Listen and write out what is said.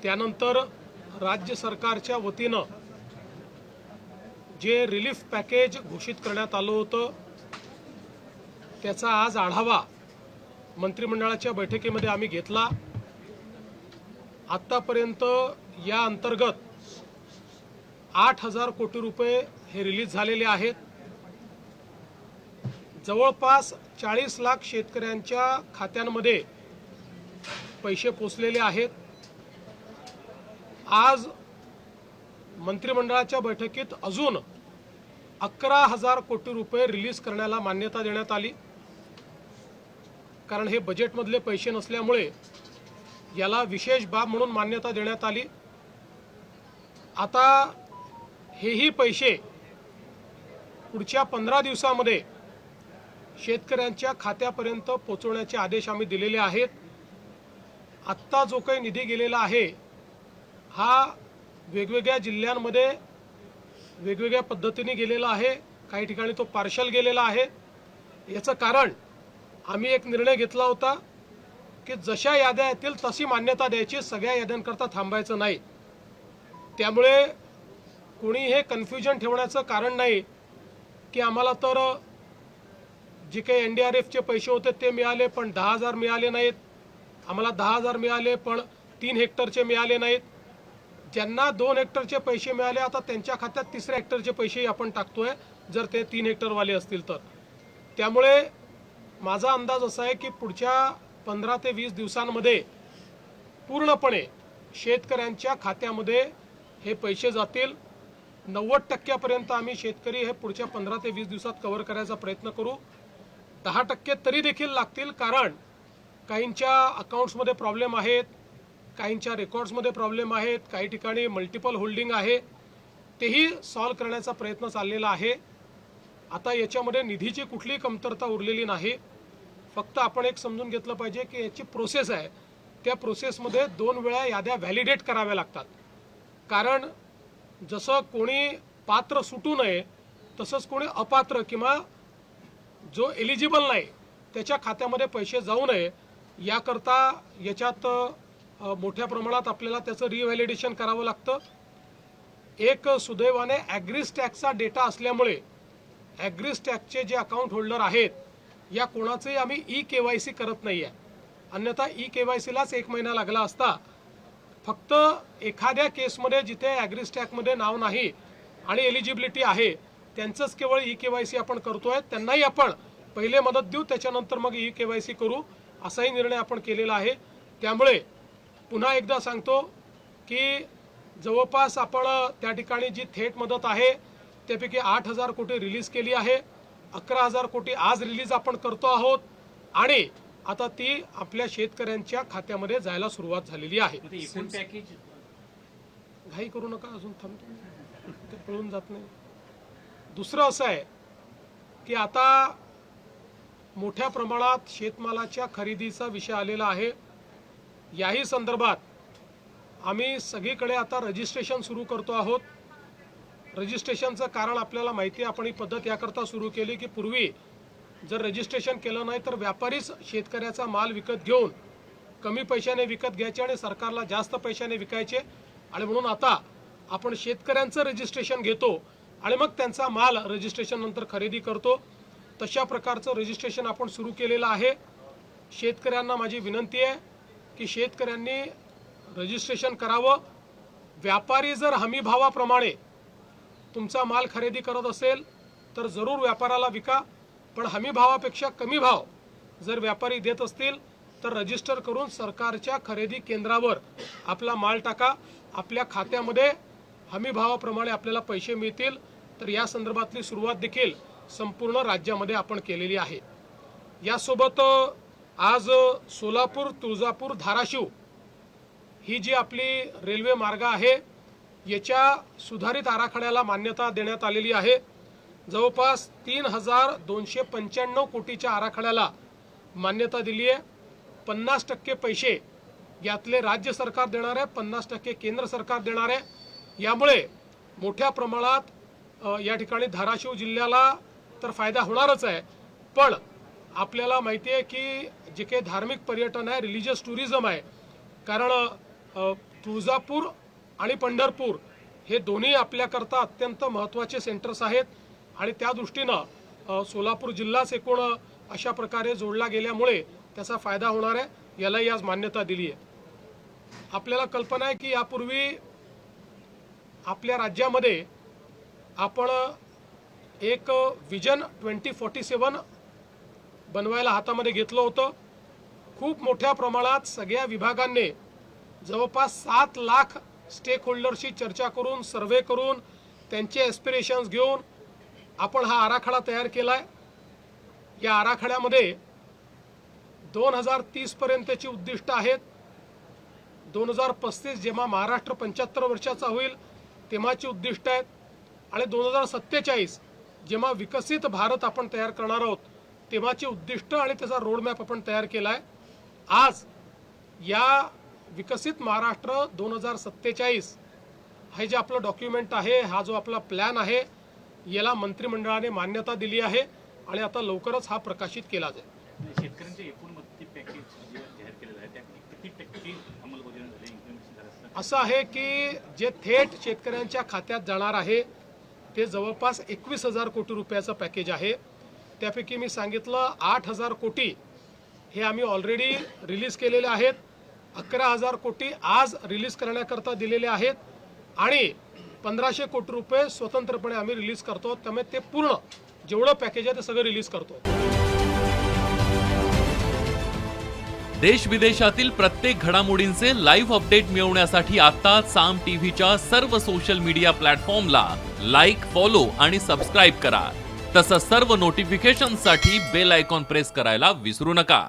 त्यानंतर राज्य सरकारच्या वतीनं जे रिलीफ पॅकेज घोषित करण्यात आलं होतं त्याचा आज आढावा मंत्रिमंडळाच्या बैठकीमध्ये आम्ही घेतला। आतापर्यंत या अंतर्गत 8,000 कोटी रुपये हे रिलीज झालेले आहेत। जवळपास 40 लाख शेतकऱ्यांच्या खात्यांमध्ये पैसे पोचलेले आहेत। आज मंत्रिमंडळाच्या बैठकीत अजून 11,000 कोटी रुपये रिलीज करण्याला मान्यता देण्यात आली, कारण हे बजेटमधले पैसे नसल्यामुळे याला विशेष बाब म्हणून मान्यता देण्यात आली। आता हेही पैसे पुढच्या 15 दिवसांमध्ये शेतकऱ्यांच्या खात्यापर्यंत पोहोचवण्याचे आदेश आम्ही दिलेले आहेत। आत्ता जो काही निधी गेलेला आहे हा वेगवेगळ्या जिल्ह्यांमध्ये वेगवेगळ्या पद्धतीने गेलेला आहे। काही ठिकाणी तो पार्शल गेलेला आहे। याचं कारण आम्ही एक निर्णय घेतला होता की जशा याद्या येतील तशी मान्यता द्यायची, सगळ्या याद्यांकरता थांबायचं नाही। त्यामुळे कोणी हे कन्फ्युजन ठेवण्याचं कारण नाही की आम्हाला तर जे काही NDRFचे पैसे होते ते मिळाले पण 10,000 मिळाले नाहीत, आम्हाला 10,000 मिळाले पण 3 हेक्टरचे मिळाले नाहीत। ज्यांना 2 हेक्टरचे पैसे मिळाले आता त्यांच्या खात्यात 3ऱ्या हेक्टरचे पैसेही आपण टाकतोय, जर ते 3 हेक्टरवाले असतील तर। त्यामुळे माझा अंदाज असा आहे की पुढच्या 15 ते 20 दिवसांमध्ये पूर्णपणे शेतकऱ्यांच्या खात्यामध्ये हे पैसे जातील। 90% आम्ही शेतकरी हे पुढच्या 15 ते 20 दिवसात कव्हर करायचा प्रयत्न करू। 10% तरी देखील लागतील, कारण काहींच्या अकाउंट्समध्ये प्रॉब्लेम आहेत, काहींच्या रेकॉर्ड्समध्ये प्रॉब्लेम आहेत, काही ठिकाणी मल्टिपल होल्डिंग आहे, तेही सॉल्व करण्याचा प्रयत्न चाललेला आहे। आता याच्यामध्ये निधीची कुठलीही कमतरता उरलेली नाही। फक्त आपण एक समजून घेतलं पाहिजे की याची प्रोसेस आहे, त्या प्रोसेसमध्ये 2 वेळा याद्या व्हॅलिडेट कराव्या लागतात। कारण जसं कोणी पात्र सुटू नये तसंच कोणी अपात्र किंवा जो एलिजिबल नाही त्याच्या खात्यामध्ये पैसे जाऊ नये याकरता याच्यात मोठ्या प्रमाणात आपल्याला त्याचं रिव्हॅलिडेशन करावं लागतं। एक सुदैवाने ॲग्रीस्टॅकचा डेटा असल्यामुळे ॲग्रीस्टॅकचे जे अकाउंट होल्डर आहेत या कोणाचंही आम्ही E-KYC करत नाही आहे, अन्यथा E-KYCलाच 1 महिना लागला असता। फक्त एखाद्या केसमध्ये जिथे ॲग्रीस्टॅकमध्ये नाव नाही आणि एलिजिबिलिटी आहे त्यांचंच केवळ E-KYC आपण करतोय। त्यांनाही आपण पहिले मदत देऊ, त्याच्यानंतर मग E-KYC करू, असाही निर्णय आपण केलेला आहे। त्यामुळे पुन्हा एकदा सांगतो की जवळपास आपण त्या ठिकाणी जी थेट मदत आहे त्यापैकी 8,000 कोटी रिलीज केली आहे। 11,000 कोटी आज रिलीज आपण करतो आहोत आणि आता ती आपल्या शेतकऱ्यांच्या खात्यामध्ये जायला सुरुवात झालेली आहे। घाई करू नका, अजून थांबतो, ते पळून जात नाही। दुसरं असं आहे की आता मोठ्या प्रमाणात शेतमालाच्या खरेदीचा विषय आलेला आहे। याही संदर्भात आम्ही सगळीकडे आता रजिस्ट्रेशन सुरू करतो आहोत। रजिस्ट्रेशनचं कारण आपल्याला माहिती आहे, आपण ही पद्धत याकरता सुरू केली की पूर्वी जर रजिस्ट्रेशन केलं नाही तर व्यापारीच शेतकऱ्याचा माल विकत घेऊन कमी पैशाने विकत घ्यायचे आणि सरकारला जास्त पैशाने विकायचे, आणि म्हणून आता आपण शेतकऱ्यांचं रजिस्ट्रेशन घेतो आणि मग त्यांचा माल रजिस्ट्रेशन नंतर खरेदी करतो। तशा प्रकारचं रजिस्ट्रेशन आपण सुरू केलेलं आहे। शेतकऱ्यांना माझी विनंती आहे की शेतकऱ्यांनी रजिस्ट्रेशन करावं। व्यापारी जर हमी भावाप्रमाणे तुमचा माल खरेदी करत असेल तर जरूर व्यापाराला विका, पण हमी भावापेक्षा कमी भाव जर व्यापारी देत असतील तर रजिस्टर करून सरकारच्या खरेदी केंद्रावर आपला माल टाका। आपल्या खात्यामध्ये हमी भावाप्रमाणे आपल्याला पैसे मिळतील। तर या संदर्भातली सुरुवात देखील संपूर्ण राज्यामध्ये आपण केलेली आहे। यासोबत आज सोलापूर, तुळजापूर, धाराशिव ही जी आपली रेल्वे मार्ग आहे याच्या सुधारित आराखड्याला मान्यता देण्यात आलेली आहे। जवळपास 3,295 कोटीच्या आराखड्याला मान्यता दिली आहे। 50% पैसे यातले राज्य सरकार देणार आहे, 50% केंद्र सरकार देणार आहे। यामुळे मोठ्या प्रमाणात या ठिकाणी धाराशिव जिल्ह्याला तर फायदा होणारच आहे, पण आपल्याला माहिती आहे की जे काही धार्मिक पर्यटन आहे, रिलीजियस टुरिझम आहे, कारण तुळजापूर आणि पंढरपूर हे दोन्ही आपल्याकरता अत्यंत महत्त्वाचे सेंटर्स आहेत आणि त्या दृष्टीनं सोलापूर जिल्हाच एकूण अशा प्रकारे जोडला गेल्यामुळे त्याचा फायदा होणार आहे, यालाही आज मान्यता दिली आहे. आपल्याला कल्पना आहे की यापूर्वी आपल्या राज्यामध्ये आपण एक विजन 2047 बनवायला हातामध्ये घेतलं होतं. खूप मोठ्या प्रमाणात सगळ्या विभागांनी जवळपास 7 लाख स्टेक होल्डरशी चर्चा करून, सर्व्हे करून, त्यांचे एस्पिरेशन्स घेऊन आपण हा आराखडा तयार केला आहे. या आराखड्यामध्ये 2030 पर्यंतची उद्दिष्ट आहेत. 2035 जेव्हा महाराष्ट्र 75 वर्षाचा होईल तेव्हाची उद्दिष्ट आहेत आणि 2047 जेव्हा विकसित भारत आपण तयार करणार आहोत तेव्हाची उद्दिष्ट आणि त्याचा रोडमॅप आपण तयार केला आहे. आज या विकसित महाराष्ट्र 2047 हे जे आपलं डॉक्युमेंट आहे, हा जो आपला प्लॅन आहे, याला मंत्रिमंडळाने मान्यता दिली आहे आणि आता लवकरच हा प्रकाशित केला जाईल. शेतकऱ्यांचे एकूण मदती पॅकेज जे जाहीर केलेलं आहे त्यापैकी किती टक्के अंमलबजावणी झाली, इम्प्लिमेंटेशन झालं? असं आहे की जे थेट शेतकऱ्यांच्या खात्यात जाणार आहे ते जवळपास 21,000 कोटी रुपयाचं पॅकेज आहे. त्यापैकी मी सांगितलं 8,000 कोटी हे आम्ही ऑलरेडी रिलीज केलेले आहेत. 11,000 कोटी आज रिलीज करण्याकरता दिलेले आहेत आणि 1,500 कोटी रुपये स्वतंत्रपणे आम्ही रिलीज करतो. त्यामुळे ते पूर्ण जेवढं पॅकेज आहे ते सगळं रिलीज करतो. देश विदेशातील प्रत्येक घडामोडींचे लाईव्ह अपडेट मिळवण्यासाठी आता साम टीव्हीच्या सर्व सोशल मीडिया प्लॅटफॉर्मला लाईक, फॉलो आणि सबस्क्राईब करा. तसंच सर्व नोटिफिकेशनसाठी बेल आयकॉन प्रेस करायला विसरू नका.